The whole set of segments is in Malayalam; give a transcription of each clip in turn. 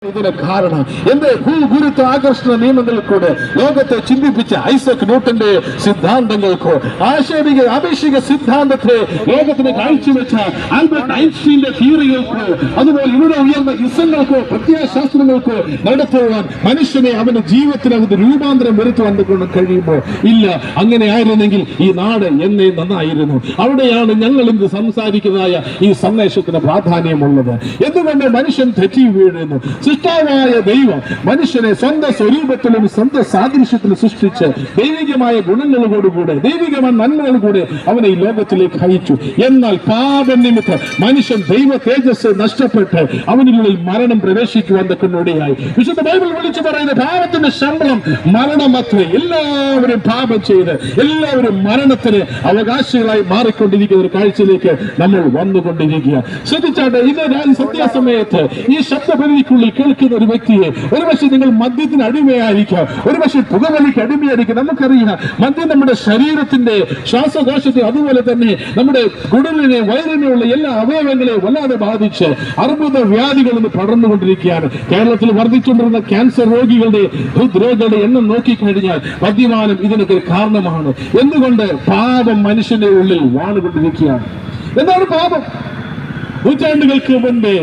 ഇതിന് കാരണം എന്റെ ഭൂഗുരുത്വ ആകർഷണ നിയമങ്ങളിൽ കൂടെ ലോകത്തെ ചിന്തിപ്പിച്ച ഐസക് ന്യൂട്ടന്റെ സിദ്ധാന്തങ്ങൾക്കോ ആപേക്ഷിക സിദ്ധാന്തത്തെ ലോകത്തിന് കാഴ്ചവെച്ച ആൽബർട്ട് ഐൻസ്റ്റീന്റെ തിയറികൾക്കോ അതുപോലെ ഇവിടെ ഉയർന്ന ഇസങ്ങൾക്കോ പ്രത്യയശാസ്ത്രങ്ങൾക്കോ നടത്തുവാൻ മനുഷ്യനെ അവന്റെ ജീവിതത്തിനകത്ത് രൂപാന്തരം വരുത്തുവാൻ കൊണ്ട് കഴിയുമോ? ഇല്ല. അങ്ങനെ ആയിരുന്നെങ്കിൽ ഈ നാട് എന്നേ നന്നായിരുന്നു. അവിടെയാണ് ഞങ്ങൾ ഇന്ന് സംസാരിക്കുന്നതായ ഈ സന്ദേശത്തിന് പ്രാധാന്യമുള്ളത്. എന്തുകൊണ്ട് മനുഷ്യൻ തെറ്റി വീഴുന്നു? സൃഷ്ടാവായ ദൈവം മനുഷ്യനെ സ്വന്തം സ്വരൂപത്തിലും സ്വന്തം സാദൃശ്യത്തിലും സൃഷ്ടിച്ച് ദൈവികമായ ഗുണങ്ങളോടുകൂടെ ദൈവികമായ നന്മകളോടുകൂടെ അവനെ ഈ ലോകത്തിലേക്ക് അയച്ചു. എന്നാൽ പാപനിമിത്തം മനുഷ്യൻ ദൈവ തേജസ് നഷ്ടപ്പെട്ട് അവനുള്ളിൽ മരണം പ്രവേശിക്കുവാൻ ഇടയായി. വിശുദ്ധ ബൈബിൾ വിളിച്ചു പറയുന്ന പാപത്തിന്റെ ശമ്പളം മരണമത്രേ. എല്ലാവരും പാപം ചെയ്ത് എല്ലാവരും മരണത്തിന് അവകാശികളായി മാറിക്കൊണ്ടിരിക്കുന്ന ഒരു കാഴ്ചയിലേക്ക് നമ്മൾ വന്നുകൊണ്ടിരിക്കുക. ശ്രദ്ധിച്ചാട്ടെ, ഇത് സന്ധ്യാസമയത്ത് ഈ ശബ്ദപരിധിക്കുള്ളിൽ കേൾക്കുന്ന ഒരു വ്യക്തിയെ ഒരുപക്ഷെ നിങ്ങൾ മദ്യത്തിന് അടിമയായിരിക്കാം, ഒരുപക്ഷെ പുകവലിക്ക് അടിമയായിരിക്കും. നമുക്കറിയാം, മദ്യം നമ്മുടെ ശരീരത്തിന്റെ ശ്വാസകോശത്തെ അതുപോലെ തന്നെ നമ്മുടെ കുടലിനെ വയറിനെയുള്ള എല്ലാ അവയവങ്ങളെയും വല്ലാതെ ബാധിച്ച് അർബുദ വ്യാധികൾ ഇന്ന് പടർന്നുകൊണ്ടിരിക്കുകയാണ്. കേരളത്തിൽ വർദ്ധിച്ചുകൊണ്ടിരുന്ന ക്യാൻസർ രോഗികളുടെ ഹൃദ്രോഗികളുടെ എണ്ണം നോക്കിക്കഴിഞ്ഞാൽ മദ്യപാനം ഇതിനൊക്കെ കാരണമാണ്. എന്തുകൊണ്ട്? പാപം മനുഷ്യന്റെ ഉള്ളിൽ വാണുകൊണ്ടിരിക്കുകയാണ്. എന്താണ് പാപം? നൂറ്റാണ്ടുകൾക്ക് മുൻപേ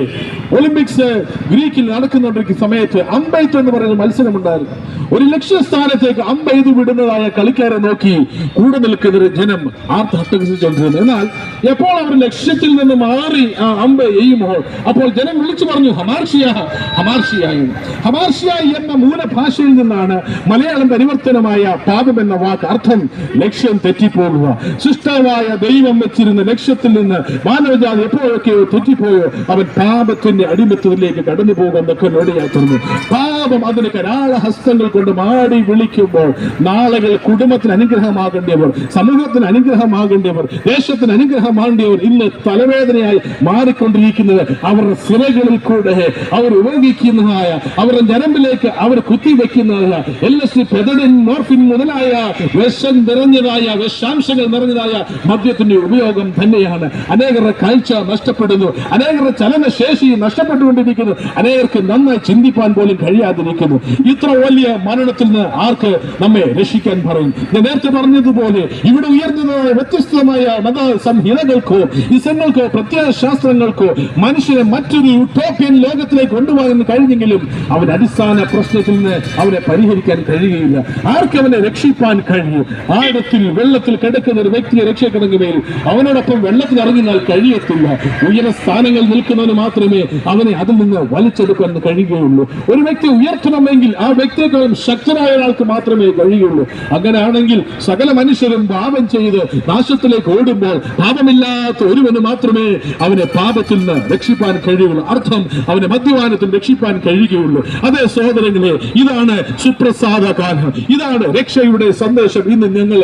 ഒളിമ്പിക്സ് ഗ്രീക്കിൽ നടക്കുന്നുണ്ടിരിക്കുന്ന സമയത്ത് അമ്പെയ്ത്ത് എന്ന് പറയുന്ന മത്സരമുണ്ടായിരുന്നു. ഒരു ലക്ഷ്യസ്ഥാനത്തേക്ക് അമ്പെയ്ത് വിടുന്നതായ കളിക്കാരെ നോക്കി കൂടെ നിൽക്കുന്ന ജനം ആർത്തഹട്ടഹസിച്ചുകൊണ്ടിരുന്നു. എന്നാൽ എപ്പോൾ അവർ ലക്ഷ്യത്തിൽ നിന്ന് മാറി ആ അമ്പ് എയ്യുമ്പോൾ അപ്പോൾ ജനം വിളിച്ചു പറഞ്ഞു ഹമാർഷിയായി. ഹമാർഷിയായി എന്ന മൂലഭാഷയിൽ നിന്നാണ് മലയാളം പരിവർത്തനമായ പാപം എന്ന വാക്ക്. അർത്ഥം ലക്ഷ്യം തെറ്റിപ്പോകുക. സൃഷ്ടാവായ ദൈവം വെച്ചിരുന്ന ലക്ഷ്യത്തിൽ നിന്ന് മാനവജാതി എപ്പോഴൊക്കെയോ തെറ്റിപ്പോയോ അവൻ പാപത്തിന്റെ അടിമത്തത്തിലേക്ക് കടന്നു പോകുന്നതൊക്കെ നോടിയാത്തുന്നു. പാപം അതിന് കരാളഹസ്തങ്ങൾ കൊണ്ട് മാടി വിളിക്കുമ്പോൾ നാളുകൾ കുടുംബത്തിന് അനുഗ്രഹമാകേണ്ടവർ, സമൂഹത്തിന് അനുഗ്രഹമാകേണ്ടവർ, ദേശത്തിന് അനുഗ്രഹമാകേണ്ടവർ ഇന്ന് തലവേദനയായി മാറിക്കൊണ്ടിരിക്കുന്നത് അവരുടെ സിരകളിൽ കൂടെ അവർ ഉപയോഗിക്കുന്നതായ അവരുടെ ഞരമ്പിലേക്ക് അവർ കുത്തിവെക്കുന്നതായ LSD, പെതഡിൻ, മോർഫിൻ മുതലായ വിഷം നിറഞ്ഞതായ വിഷാംശങ്ങൾ നിറഞ്ഞതായ മദ്യത്തിന്റെ ഉപയോഗം തന്നെയാണ്. അനേകരുടെ കാഴ്ച നഷ്ടപ്പെടുന്നു, അനേകരുടെ ചലനശേഷി നഷ്ടപ്പെട്ടുകൊണ്ടിരിക്കുന്നു, അനേകർക്ക് നന്നായി ചിന്തിപ്പാൻ പോലും കഴിയാതിരിക്കുന്നു. ഇത്ര വലിയ മരണത്തിൽ നിന്ന് ആർക്ക് നമ്മെ രക്ഷിക്കാൻ പറയും? ഞാൻ നേരത്തെ പറഞ്ഞതുപോലെ ഇവിടെ ഉയർന്നതായ വ്യത്യസ്തമായ മത സംഹിതകൾക്കോ ഇസങ്ങൾക്കോ പ്രത്യയശാസ്ത്രങ്ങൾക്കോ മനുഷ്യനെ മറ്റൊരു യൂട്ടോപ്യൻ ലോകത്തിലേക്ക് കൊണ്ടുപോകാൻ കഴിഞ്ഞെങ്കിലും അവൻ അടിസ്ഥാന പ്രശ്നത്തിൽ നിന്ന് അവനെ പരിഹരിക്കാൻ കഴിയുകയില്ല. ആർക്ക് അവനെ രക്ഷിപ്പാൻ കഴിയും? ആഴത്തിൽ വെള്ളത്തിൽ കിടക്കുന്ന ഒരു വ്യക്തിയെ രക്ഷിക്കണമെങ്കിൽ അവനോടൊപ്പം വെള്ളത്തിൽ ഇറങ്ങിയാൽ കഴിയത്തില്ല. ഉയര സ്ഥാനങ്ങൾ നിൽക്കുന്നവന് മാത്രമേ അവനെ അതിൽ നിന്ന് വലിച്ചെടുക്കാൻ കഴിയുകയുള്ളൂ. ഒരു വ്യക്തി ഉയർത്തണമെങ്കിൽ ആ വ്യക്തിയെക്കാളും ശക്തനായ ഒരാൾക്ക് മാത്രമേ കഴിയുള്ളൂ. അങ്ങനെയാണെങ്കിൽ സകല മനുഷ്യരും പാപം ചെയ്ത് നാശത്തിലേക്ക് ഓടുമ്പോൾ പാപമില്ലാത്ത ഒരുവന് മാത്രമേ അവനെ പാപത്തിൽ നിന്ന് രക്ഷിപ്പാൻ കഴിയുള്ളൂ. അർത്ഥം അവനെ മദ്യപാനത്തിൽ രക്ഷിപ്പാൻ കഴിയുകയുള്ളൂ. അതേ സഹോദരങ്ങളെ, ഇതാണ് സുപ്രസാദ കാലം, ഇതാണ് രക്ഷയുടെ സന്ദേശം. ഇന്ന് ഞങ്ങൾ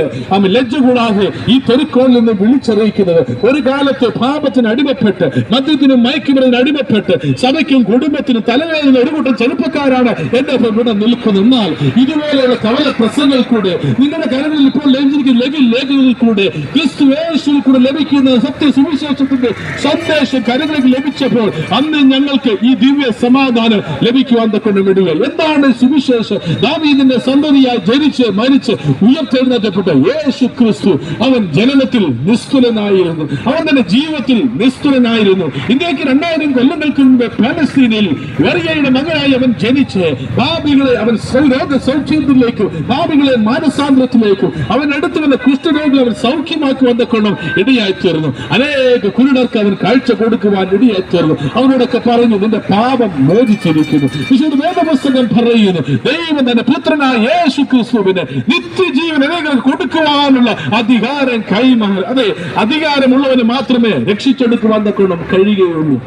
ലജ്ജ കൂടാതെ ഈ തെരുക്കോളിൽ നിന്ന് വിളിച്ചറിയിക്കുന്നത്. ഒരു കാലത്ത് പാപത്തിന് അടിമപ്പെട്ട് മദ്യത്തിനും മയക്കുമരുന്നിന് അടിമപ്പെട്ട് സഭയ്ക്കും കുടുംബത്തിനും തലവേദന ഒരു കൂട്ടം ചെറുപ്പക്കാരാണ് എന്റെ ഇവിടെ നിൽക്കുന്നത്. എന്നാൽ ഇതുപോലെയുള്ള കവല പ്രസംഗങ്ങൾ കൂടെ നിങ്ങളുടെ കരങ്ങളിൽ ഇപ്പോൾ ലേഖനങ്ങളിൽ കൂടെ ക്രിസ്തു യേശുവിൽ കൂടെ ലഭിക്കുന്ന സത്യ സുവിശേഷത്തിന്റെ സന്ദേശം കരങ്ങളിൽ ലഭിച്ചപ്പോൾ അന്ന് ഞങ്ങൾക്ക് ഈ ദിവ്യ സമാധാനം ലഭിക്കുവാൻ കൊണ്ട് വിടുക. എന്താണ് സുവിശേഷം? ദാവീദിന്റെ സന്തതിയായി ജനിച്ച് മരിച്ച് ഉയർത്തെഴുന്നേറ്റപ്പെട്ട യേശു ക്രിസ്തു അവൻ ജനനത്തിൽ നിസ്തുലനായിരുന്നു, അവൻ തന്റെ ജീവിതത്തിൽ നിസ്തുലനായിരുന്നു. ഇന്ത്യക്ക് 2000 കൊല്ലങ്ങൾക്ക് മുമ്പ് പാലസ്തീനിൽ വെറിയയുടെ മകനായി അവൻ ജനിച്ച് പാപികളെ അവൻ രോഗസൗഖ്യത്തിലേക്കും പാപികളെ മാനസാന്തരത്തിലേക്കും അവൻ അടുത്ത് വന്ന കുഷ്ഠരോഗികളെ അവൻ സൗഖ്യമാക്കി വന്നക്കൊണ്ടും ഇടയായി തീർന്നു. അനേക കുരുടർക്ക് അവൻ കാഴ്ച കൊടുക്കുവാൻ ഇടയായി തീർന്നു. അവനോടൊക്കെ പറഞ്ഞു, നിന്റെ പാപം മോചിച്ചിരിക്കുന്നു. വിശുദ്ധ വേദപുസ്തകം പറയുന്നു, ദൈവം തന്റെ പുത്രനായ യേശു ക്രിസ്തുവിന് നിത്യജീവൻ അനേകർക്ക് കൊടുക്കുവാനുള്ള അധികാരം കൈമാറി. അതെ, അധികാരമുള്ളവന് മാത്രമേ രക്ഷിച്ചെടുക്കുവാൻ കൊണ്ടും കഴിയുകയുള്ളൂ.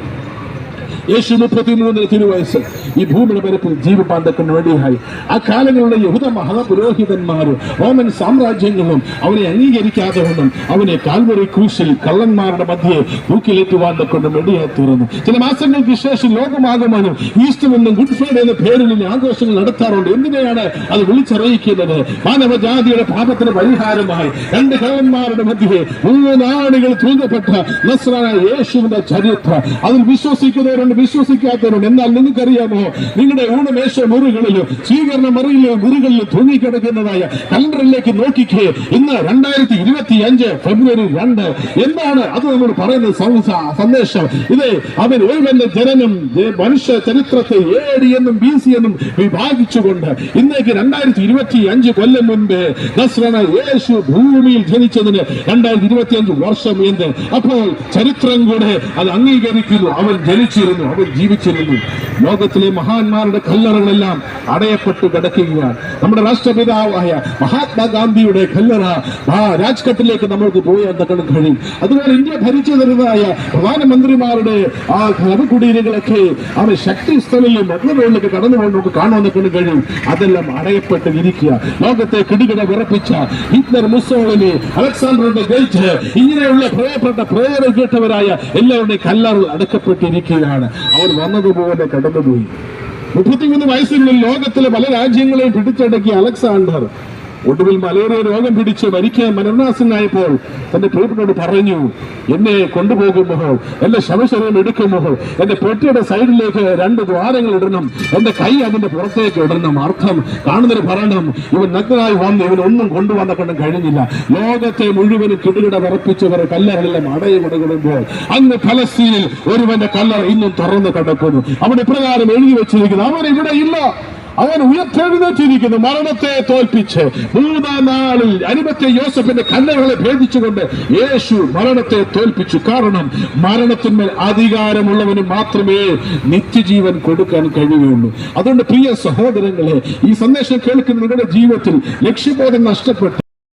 യേശു 33 തിരുവയസ്സ് ഈ ഭൂമിയുടെ പരപ്പിൽ ജീവിപ്പാൻ വേണ്ടിയായി. ആ കാലങ്ങളിലെ യഹൂദ മഹാപുരോഹിതന്മാരും റോമൻ സാമ്രാജ്യങ്ങളും അവനെ അംഗീകരിക്കാതെ കൊണ്ടും അവനെ കാൽവറി ക്രൂശിൽ കള്ളന്മാരുടെ മധ്യേ തൂക്കിലേറ്റുവാൻ കൊണ്ടും ഇടയായി തീർന്നു. ചില മാസങ്ങൾക്ക് ശേഷം ലോകമാകുവാനും ഈസ്റ്റർ എന്നും ഗുഡ് ഫ്രൈഡേ എന്ന പേരിൽ ആഘോഷങ്ങൾ നടത്താറുണ്ട്. എന്തിനെയാണ് അത് വിളിച്ചറിയിക്കുന്നത്? മാനവജാതിയുടെ പാപത്തിന് പരിഹാരമായി 2 കള്ളന്മാരുടെ മധ്യേ 3 ആടുകൾ തൂങ്ങപ്പെട്ട നസ്രായ യേശുവിന്റെ ചരിത്രം. അതിൽ വിശ്വസിക്കുന്നവരുണ്ട്, വിശ്വസിക്കാത്തവരുണ്ട്. എന്നാൽ നിങ്ങൾക്കറിയാമോ, നിങ്ങളുടെ ഊണമേശ മുറികളിലും സ്വീകരണ മുറികളിലും തൂങ്ങിക്കിടക്കുന്നതായ കലണ്ടറിലേക്ക് നോക്കിക്കേ. ഇന്ന് 2025 ഫെബ്രുവരി 2. എന്താണ് അത് നമ്മൾ പറയുന്ന സന്ദേശം? ഇത് അവൻ ഒരുവന്റെ ജനനം മനുഷ്യ ചരിത്രത്തെ AD എന്നും BC എന്നും വിഭാഗിച്ചുകൊണ്ട് ഇന്നേക്ക് 2025 കൊല്ലം മുൻപ് നസ്രന യേശു ഭൂമിയിൽ ജനിച്ചതിന് 2025 വർഷം എന്ന്. അപ്പോൾ ചരിത്രം കൂടെ അത് അംഗീകരിക്കുന്നു. അവൻ ജനിച്ചിരുന്നു, അവൻ ജീവിച്ചിരുന്നു. ലോകത്തിലെ മഹാന്മാരുടെ കല്ലറകളെല്ലാം അടയപ്പെട്ടു കിടക്കുകയാണ്. നമ്മുടെ രാഷ്ട്രപിതാവായ മഹാത്മാഗാന്ധിയുടെ കല്ലറ രാജ്ഘട്ടിലേക്ക് നമ്മൾക്ക് പോയി എന്നൊക്കെ കഴിയും. അതുപോലെ ഇന്ത്യ ഭരിച്ചു തരുന്നതായ പ്രധാനമന്ത്രിമാരുടെ ആ കുടീരങ്ങളൊക്കെ അവർ ശക്തി സ്ഥലിലും മെട്രോയിലൊക്കെ കടന്നു പോയി നമുക്ക് കാണുമെന്നൊക്കെ കഴിയും. അതെല്ലാം അടയപ്പെട്ട് ഇരിക്കുക. ലോകത്തെ കിടുകിട വിറപ്പിച്ച ഹിറ്റ്ലർ, മുസോളിനി, അലക്സാണ്ടറുടെ ഗേറ്റ്, ഇങ്ങനെയുള്ള പ്രിയപ്പെട്ട പ്രേരണ കേട്ടവരായ എല്ലാവരുടെയും കല്ലറിൽ അടക്കപ്പെട്ടിരിക്കുകയാണ്. അവർ വന്നതുപോലെ കടന്നുപോയി. 33 വയസ്സിനുള്ളിൽ ലോകത്തിലെ പല രാജ്യങ്ങളെയും പിടിച്ചടക്കിയ അലക്സാണ്ടർ ഒടുവിൽ മലേറിയ രോഗം പിടിച്ച് മരിക്കാൻ മരണാസനായപ്പോൾ തന്റെ പ്രിയപ്പെട്ടോട് പറഞ്ഞു, എന്നെ കൊണ്ടുപോകുമ്പോൾ, എന്റെ ശവശരീരം എടുക്കുമ്പോൾ എന്റെ പെട്ടിയുടെ സൈഡിലേക്ക് 2 ദ്വാരങ്ങൾ ഇടണം, എന്റെ കൈ അതിന്റെ പുറത്തേക്ക് ഇടണം. അർത്ഥം കാണുന്നവർ പറയണം, ഇവൻ നഗ്നനായി വന്ന് ഇവനൊന്നും കൊണ്ടുവന്നൊക്കെ കഴിഞ്ഞില്ല. ലോകത്തെ മുഴുവനും കിടുകിട വിറപ്പിച്ചവർ കല്ലറെല്ലാം അടയമുടങ്ങുമ്പോൾ അന്ന് ഫലസ്തീനിൽ ഒരുവന്റെ കല്ലറ ഇന്നും തുറന്നു കിടക്കുന്നു. അവൻ ഇപ്രകാരം എഴുതി വെച്ചിരിക്കുന്നു, അവൻ ഇവിടെ ഇല്ല, അവൻ ഉയർത്തെഴുന്നേറ്റിരിക്കുന്നു, മരണത്തെ തോൽപ്പിച്ച് 3-ാം നാളിൽ അരിമത്തെ യോസഫിന്റെ കല്ലറകളെ ഭേദിച്ചുകൊണ്ട് യേശു മരണത്തെ തോൽപ്പിച്ചു. കാരണം മരണത്തിന്മേൽ അധികാരമുള്ളവന് മാത്രമേ നിത്യജീവൻ കൊടുക്കാൻ കഴിയുകയുള്ളൂ. അതുകൊണ്ട് പ്രിയ സഹോദരങ്ങളെ, ഈ സന്ദേശം കേൾക്കുന്ന നിങ്ങളുടെ ജീവിതത്തിൽ ലക്ഷ്യബോധം നഷ്ടപ്പെട്ടു